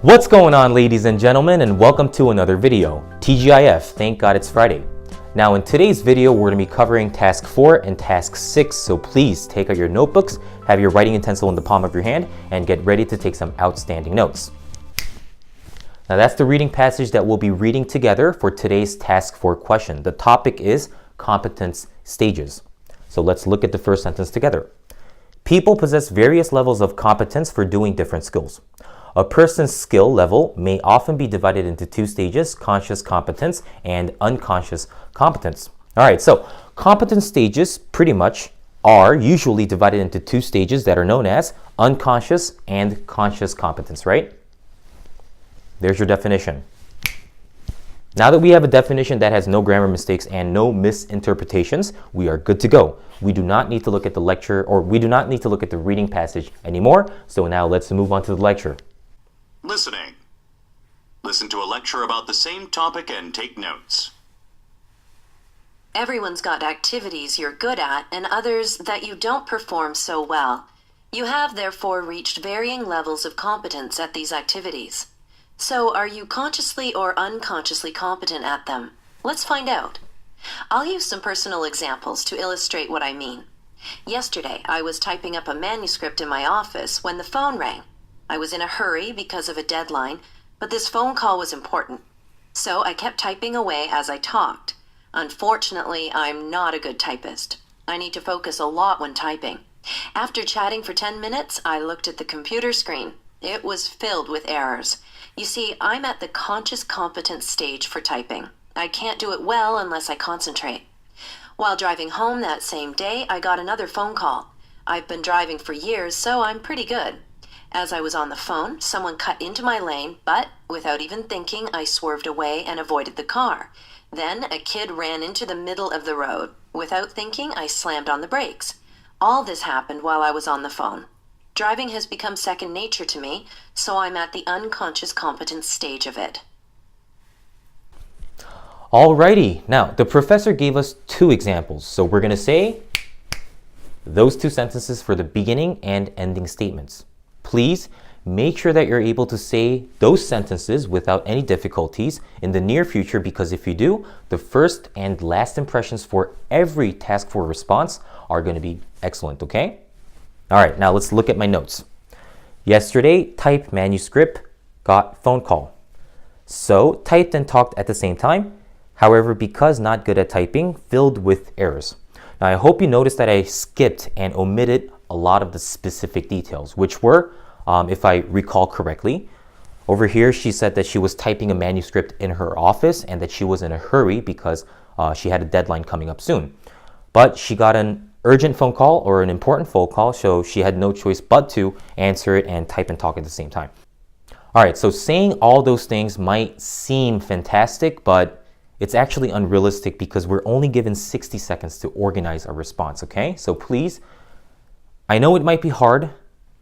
What's going on, ladies and gentlemen, and welcome to another video. TGIF, thank God it's Friday. Now in today's video, we're going to be covering task 4 and task 6, so please take out your notebooks, have your writing utensil in the palm of your hand, and get ready to take some outstanding notes. Now that's the reading passage that we'll be reading together for today's task 4 question. The topic is competence stages. So let's look at the first sentence together. People possess various levels of competence for doing different skills. A person's skill level may often be divided into two stages, conscious competence and unconscious competence. All right, so competence stages pretty much are usually divided into two stages that are known as unconscious and conscious competence, right? There's your definition. Now that we have a definition that has no grammar mistakes and no misinterpretations, we are good to go. We do not need to look at the lecture, or we do not need to look at the reading passage anymore. So now let's move on to the lecture. Listening. Listen to a lecture about the same topic and take notes. Everyone's got activities you're good at and others that you don't perform so well. You have therefore reached varying levels of competence at these activities. So are you consciously or unconsciously competent at them? Let's find out. I'll use some personal examples to illustrate what I mean. Yesterday, I was typing up a manuscript in my office when the phone rang. I was in a hurry because of a deadline, but this phone call was important. So I kept typing away as I talked. Unfortunately, I'm not a good typist. I need to focus a lot when typing. After chatting for 10 minutes, I looked at the computer screen. It was filled with errors. You see, I'm at the conscious competence stage for typing. I can't do it well unless I concentrate. While driving home that same day, I got another phone call. I've been driving for years, so I'm pretty good. As I was on the phone, someone cut into my lane, but without even thinking, I swerved away and avoided the car. Then a kid ran into the middle of the road. Without thinking, I slammed on the brakes. All this happened while I was on the phone. Driving has become second nature to me, so I'm at the unconscious competence stage of it. Alrighty, now the professor gave us two examples, so we're going to say those two sentences for the beginning and ending statements. Please make sure that you're able to say those sentences without any difficulties in the near future, because if you do, the first and last impressions for every task 4 response are going to be excellent, okay? All right, now let's look at my notes. Yesterday, typed manuscript, got phone call. So, typed and talked at the same time. However, because not good at typing, filled with errors. Now, I hope you noticed that I skipped and omitted a lot of the specific details, which were, if I recall correctly, over here she said that she was typing a manuscript in her office and that she was in a hurry because she had a deadline coming up soon. But she got an urgent phone call or an important phone call, so she had no choice but to answer it and type and talk at the same time. All right, so saying all those things might seem fantastic, but it's actually unrealistic because we're only given 60 seconds to organize our response, okay? So please, I know it might be hard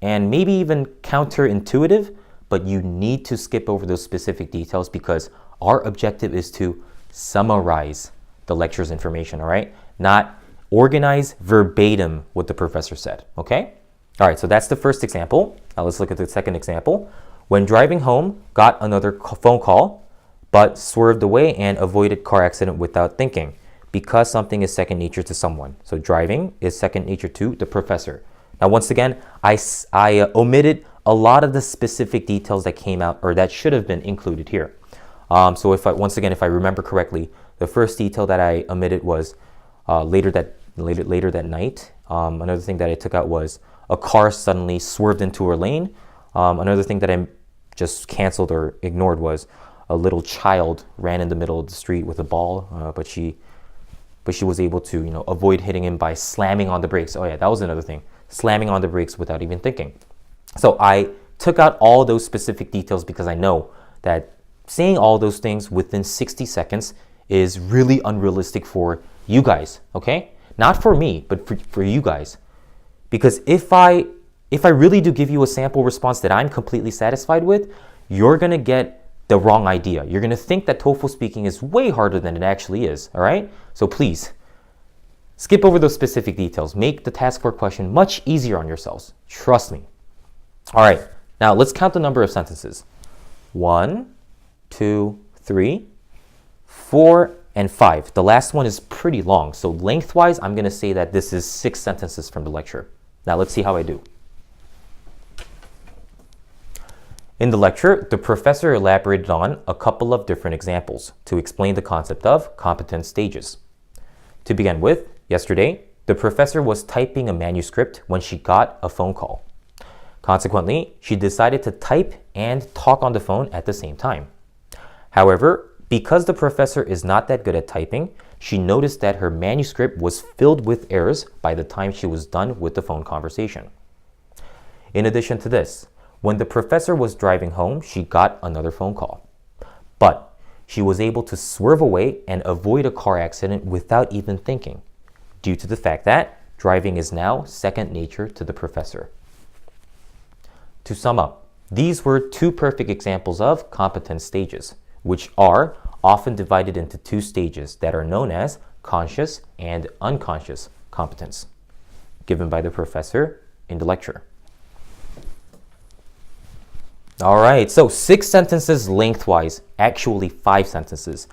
and maybe even counterintuitive, but you need to skip over those specific details because our objective is to summarize the lecture's information, all right? Not organize verbatim what the professor said, okay? All right, so that's the first example. Now let's look at the second example. When driving home, got another phone call, but swerved away and avoided car accident without thinking because something is second nature to someone. So driving is second nature to the professor. Now, once again, I omitted a lot of the specific details that came out or that should have been included here. So if I remember correctly, the first detail that I omitted was later that night. Another thing that I took out was a car suddenly swerved into her lane. Another thing that I just canceled or ignored was a little child ran in the middle of the street with a ball, but she was able to avoid hitting him by slamming on the brakes. Oh yeah, that was another thing. Slamming on the brakes without even thinking. So I took out all those specific details because I know that saying all those things within 60 seconds is really unrealistic for you guys, okay? Not for me, but for you guys. Because if I really do give you a sample response that I'm completely satisfied with, you're going to get the wrong idea. You're going to think that TOEFL speaking is way harder than it actually is, all right? So please, skip over those specific details. Make the task 4 question much easier on yourselves. Trust me. All right, now let's count the number of sentences. 1, 2, 3, 4, and 5. The last one is pretty long. So lengthwise, I'm going to say that this is 6 sentences from the lecture. Now let's see how I do. In the lecture, the professor elaborated on a couple of different examples to explain the concept of competence stages. To begin with, yesterday, the professor was typing a manuscript when she got a phone call. Consequently, she decided to type and talk on the phone at the same time. However, because the professor is not that good at typing, she noticed that her manuscript was filled with errors by the time she was done with the phone conversation. In addition to this, when the professor was driving home, she got another phone call. But she was able to swerve away and avoid a car accident without even thinking, due to the fact that driving is now second nature to the professor. To sum up, these were 2 perfect examples of competence stages, which are often divided into 2 stages that are known as conscious and unconscious competence, given by the professor in the lecture. All right, so 6 sentences lengthwise, actually 5 sentences.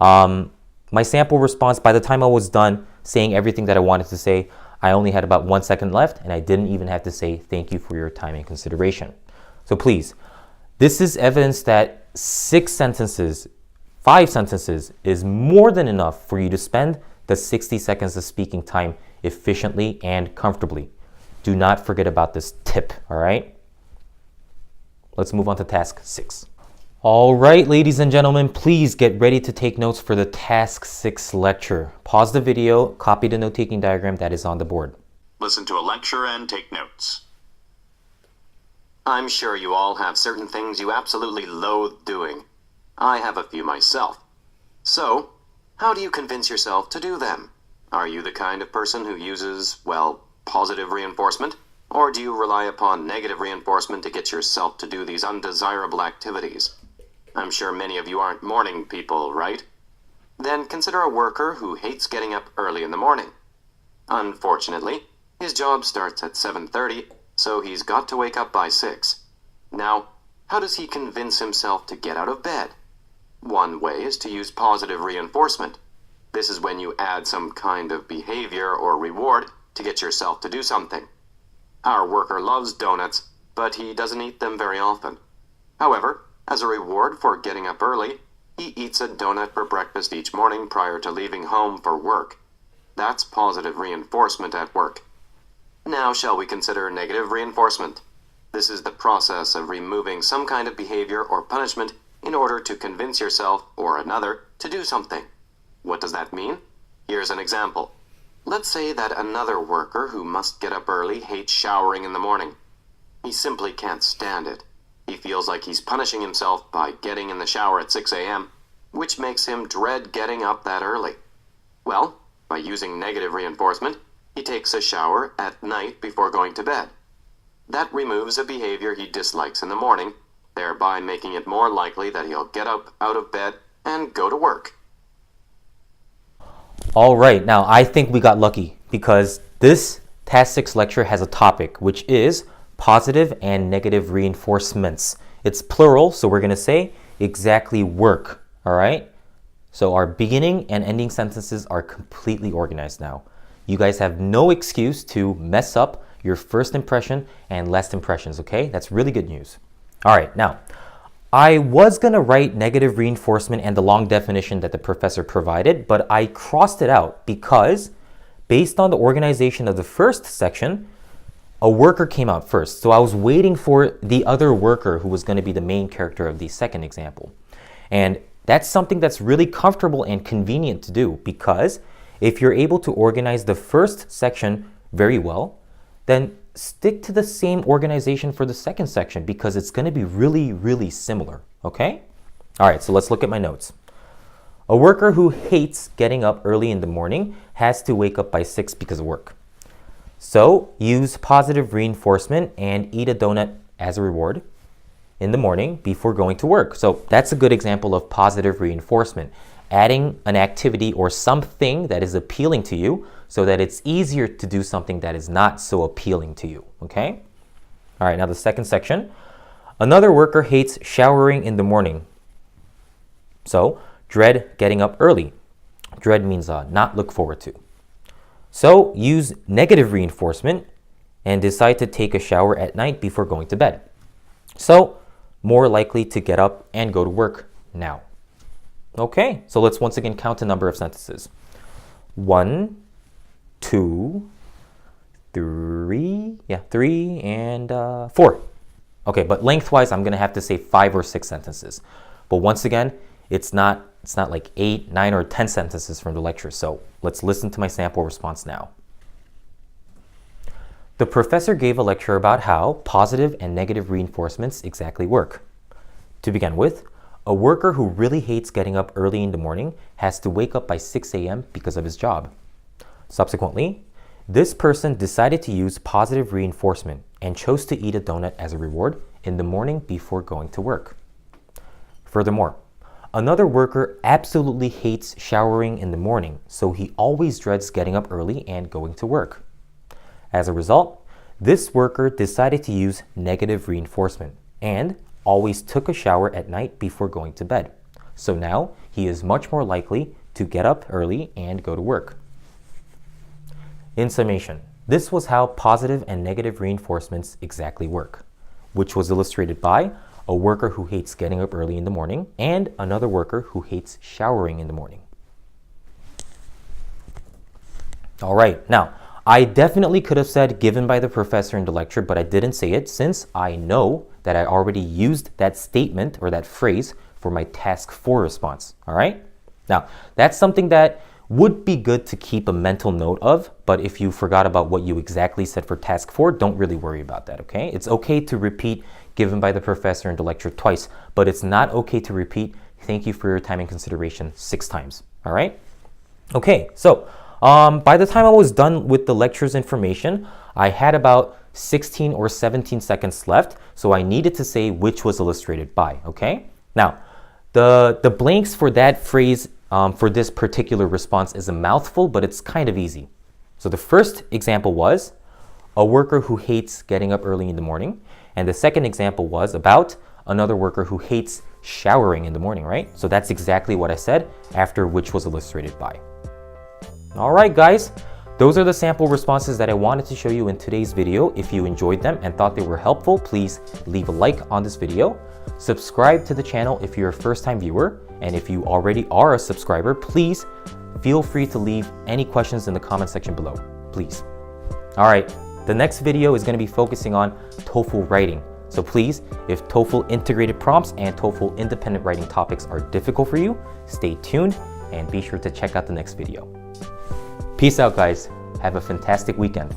My sample response, by the time I was done saying everything that I wanted to say, I only had about 1 second left, and I didn't even have to say thank you for your time and consideration. So please, this is evidence that 6 sentences, 5 sentences is more than enough for you to spend the 60 seconds of speaking time efficiently and comfortably. Do not forget about this tip, all right? Let's move on to task 6. All right, ladies and gentlemen, please get ready to take notes for the task 6 lecture. Pause the video, copy the note-taking diagram that is on the board. Listen to a lecture and take notes. I'm sure you all have certain things you absolutely loathe doing. I have a few myself. So, how do you convince yourself to do them? Are you the kind of person who uses, well, positive reinforcement? Or do you rely upon negative reinforcement to get yourself to do these undesirable activities? I'm sure many of you aren't morning people, right? Then consider a worker who hates getting up early in the morning. Unfortunately, his job starts at 7:30, so he's got to wake up by 6. Now, how does he convince himself to get out of bed? One way is to use positive reinforcement. This is when you add some kind of behavior or reward to get yourself to do something. Our worker loves donuts, but he doesn't eat them very often. However, as a reward for getting up early, he eats a donut for breakfast each morning prior to leaving home for work. That's positive reinforcement at work. Now shall we consider negative reinforcement? This is the process of removing some kind of behavior or punishment in order to convince yourself or another to do something. What does that mean? Here's an example. Let's say that another worker who must get up early hates showering in the morning. He simply can't stand it. He feels like he's punishing himself by getting in the shower at 6 a.m., which makes him dread getting up that early. Well, by using negative reinforcement, he takes a shower at night before going to bed. That removes a behavior he dislikes in the morning, thereby making it more likely that he'll get up out of bed and go to work. All right, now I think we got lucky because this task 6 lecture has a topic, which is positive and negative reinforcements. It's plural, so we're going to say exactly work, all right? So our beginning and ending sentences are completely organized now. You guys have no excuse to mess up your first impression and last impressions, okay? That's really good news. All right, now, I was going to write negative reinforcement and the long definition that the professor provided, but I crossed it out because based on the organization of the first section, a worker came out first. So I was waiting for the other worker who was going to be the main character of the second example. And that's something that's really comfortable and convenient to do because if you're able to organize the first section very well, then stick to the same organization for the second section because it's going to be really, really similar, okay? All right, so let's look at my notes. A worker who hates getting up early in the morning has to wake up by 6 because of work. So use positive reinforcement and eat a donut as a reward in the morning before going to work. So that's a good example of positive reinforcement, adding an activity or something that is appealing to you so that it's easier to do something that is not so appealing to you, okay? All right, now the second section. Another worker hates showering in the morning. So, dread getting up early. Dread means not look forward to. So, use negative reinforcement and decide to take a shower at night before going to bed. So, more likely to get up and go to work now. Okay, so let's once again count the number of sentences. 1, 2, 3, 3 and 4. Okay, but lengthwise, I'm gonna have to say 5 or 6 sentences. But once again, it's not like 8, 9, or 10 sentences from the lecture. So let's listen to my sample response now. The professor gave a lecture about how positive and negative reinforcements exactly work. To begin with, a worker who really hates getting up early in the morning has to wake up by 6 a.m. because of his job. Subsequently, this person decided to use positive reinforcement and chose to eat a donut as a reward in the morning before going to work. Furthermore, another worker absolutely hates showering in the morning, so he always dreads getting up early and going to work. As a result, this worker decided to use negative reinforcement and always took a shower at night before going to bed. So now he is much more likely to get up early and go to work. In summation, this was how positive and negative reinforcements exactly work, which was illustrated by a worker who hates getting up early in the morning and another worker who hates showering in the morning. All right, now, I definitely could have said given by the professor in the lecture, but I didn't say it since I know that I already used that statement or that phrase for my task 4 response, all right? Now, that's something that would be good to keep a mental note of, but if you forgot about what you exactly said for task 4, don't really worry about that, okay? It's okay to repeat given by the professor in the lecture twice, but it's not okay to repeat thank you for your time and consideration 6 times, all right? Okay, so by the time I was done with the lecture's information, I had about 16 or 17 seconds left, so I needed to say which was illustrated by, okay? Now, the blanks for that phrase for this particular response is a mouthful, but it's kind of easy. So the first example was a worker who hates getting up early in the morning, and the second example was about another worker who hates showering in the morning, right? So that's exactly what I said after which was illustrated by. All right, guys, those are the sample responses that I wanted to show you in today's video. If you enjoyed them and thought they were helpful, please leave a like on this video. Subscribe to the channel if you're a first-time viewer, and if you already are a subscriber, please feel free to leave any questions in the comment section below, please. All right, the next video is going to be focusing on TOEFL writing. So please, if TOEFL integrated prompts and TOEFL independent writing topics are difficult for you, stay tuned and be sure to check out the next video. Peace out, guys. Have a fantastic weekend.